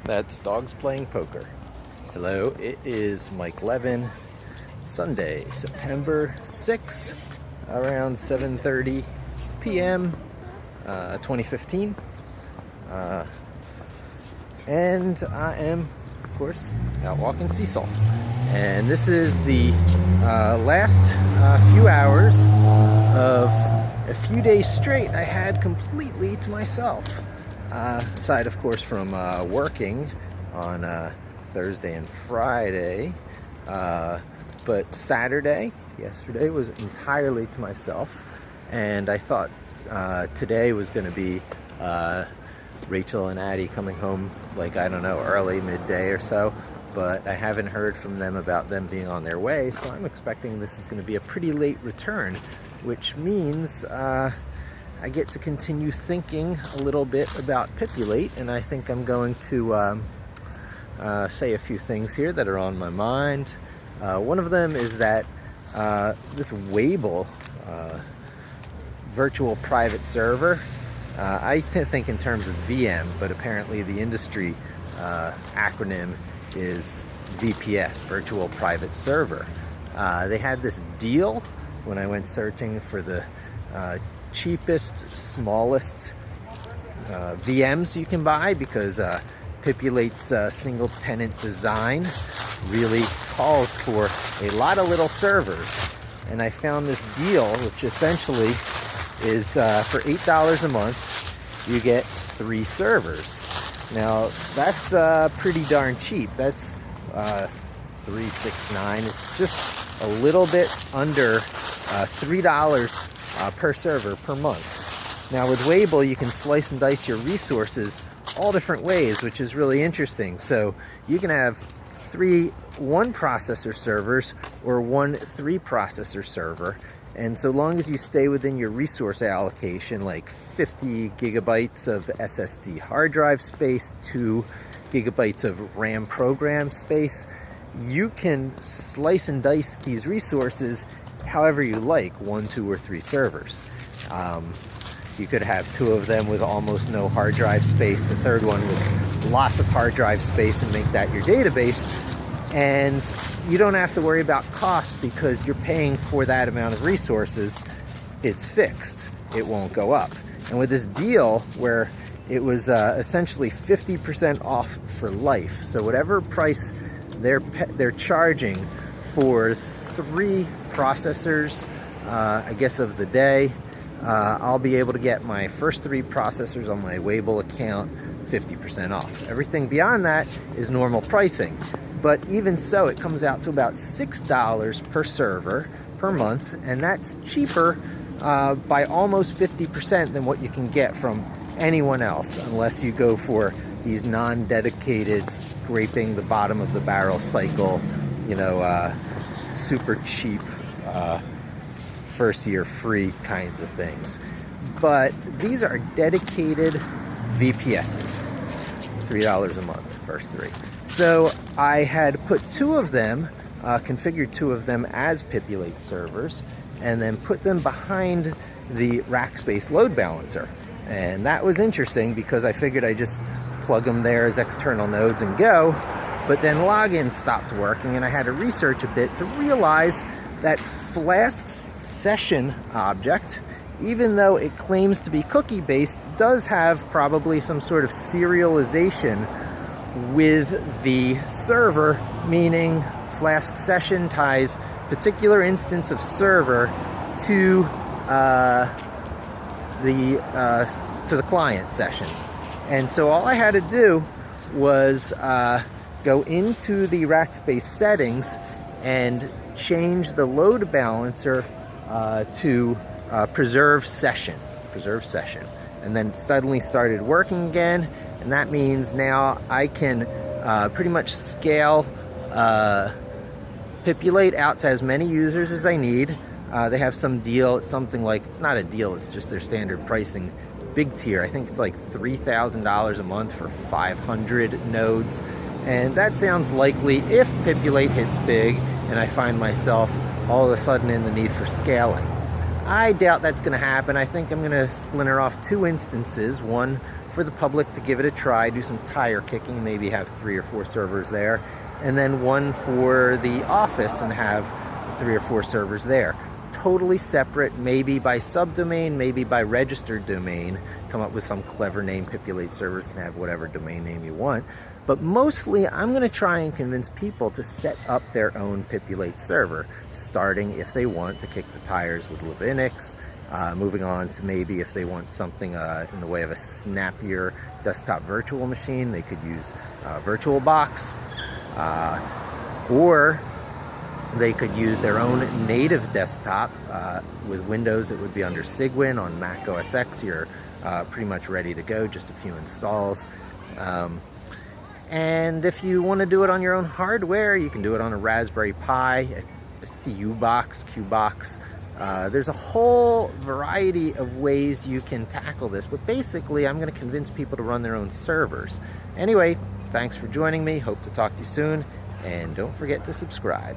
That's dogs playing poker. Hello, it is Mike Levin. Sunday, September 6th, around 7:30 p.m. 2015. And I am, of course, out walking sea salt. And this is the last few hours of a few days straight I had completely to myself. Aside, of course, from working on Thursday and Friday. But Saturday, yesterday, was entirely to myself. And I thought today was going to be Rachel and Addie coming home, like, I don't know, early, midday or so. But I haven't heard from them about them being on their way, so I'm expecting this is going to be a pretty late return, which means I get to continue thinking a little bit about Pipulate, and I think I'm going to say a few things here that are on my mind. One of them is that this Wable virtual private server, I tend to think in terms of VM, but apparently the industry acronym is VPS, virtual private server. They had this deal when I went searching for the cheapest, smallest VMs you can buy, because Pipulate's single tenant design really calls for a lot of little servers. And I found this deal, which essentially is for $8 a month, you get 3 servers. Now, that's pretty darn cheap. That's $369. It's just a little bit under $3 per server per month. Now, with Wable, you can slice and dice your resources all different ways, which is really interesting. So you can have 3 1-processor servers or 1 3-processor server. And so long as you stay within your resource allocation, like 50 gigabytes of SSD hard drive space, 2 gigabytes of RAM program space, you can slice and dice these resources however you like, 1, 2, or 3 servers. You could have 2 of them with almost no hard drive space, the 3rd one with lots of hard drive space, and make that your database. And you don't have to worry about cost because you're paying for that amount of resources. It's fixed. It won't go up. And with this deal where it was essentially 50% off for life, so whatever price they're charging for 3 processors, I guess, of the day, I'll be able to get my first 3 processors on my Wable account 50% off. Everything beyond that is normal pricing. But even so, it comes out to about $6 per server per month, and that's cheaper by almost 50% than what you can get from anyone else, unless you go for these non-dedicated, scraping the bottom of the barrel cycle, you know, super cheap, first year free kinds of things. But these are dedicated VPSs, $3 a month, first 3. So I had put 2 of them, configured 2 of them as Pipulate servers, and then put them behind the Rackspace load balancer. And that was interesting because I figured I just plug them there as external nodes and go, but then login stopped working, and I had to research a bit to realize that Flask's session object, even though it claims to be cookie-based, does have probably some sort of serialization with the server, meaning Flask session ties particular instance of server to the client session. And so all I had to do was go into the Rackspace settings and change the load balancer to preserve session, and then it suddenly started working again. And that means now I can pretty much scale Pipulate out to as many users as I need. They have some deal. It's something like, it's not a deal, it's just their standard pricing. Big tier, I think it's like $3,000 a month for 500 nodes. And that sounds likely if Pipulate hits big and I find myself all of a sudden in the need for scaling. I doubt that's going to happen. I think I'm going to splinter off 2 instances, one for the public to give it a try, do some tire kicking, maybe have 3 or 4 servers there, and then one for the office and have 3 or 4 servers there. Totally separate, maybe by subdomain, maybe by registered domain. Come up with some clever name. Pipulate servers can have whatever domain name you want. But mostly, I'm going to try and convince people to set up their own Pipulate server, starting if they want to kick the tires with Linux, moving on to maybe if they want something in the way of a snappier desktop virtual machine, they could use VirtualBox, or they could use their own native desktop. With Windows, it would be under Cygwin. On Mac OS X, you're pretty much ready to go, just a few installs. And if you want to do it on your own hardware, you can do it on a Raspberry Pi, a CU box, Q box. There's a whole variety of ways you can tackle this, but basically I'm going to convince people to run their own servers. Anyway, thanks for joining me. Hope to talk to you soon, and don't forget to subscribe.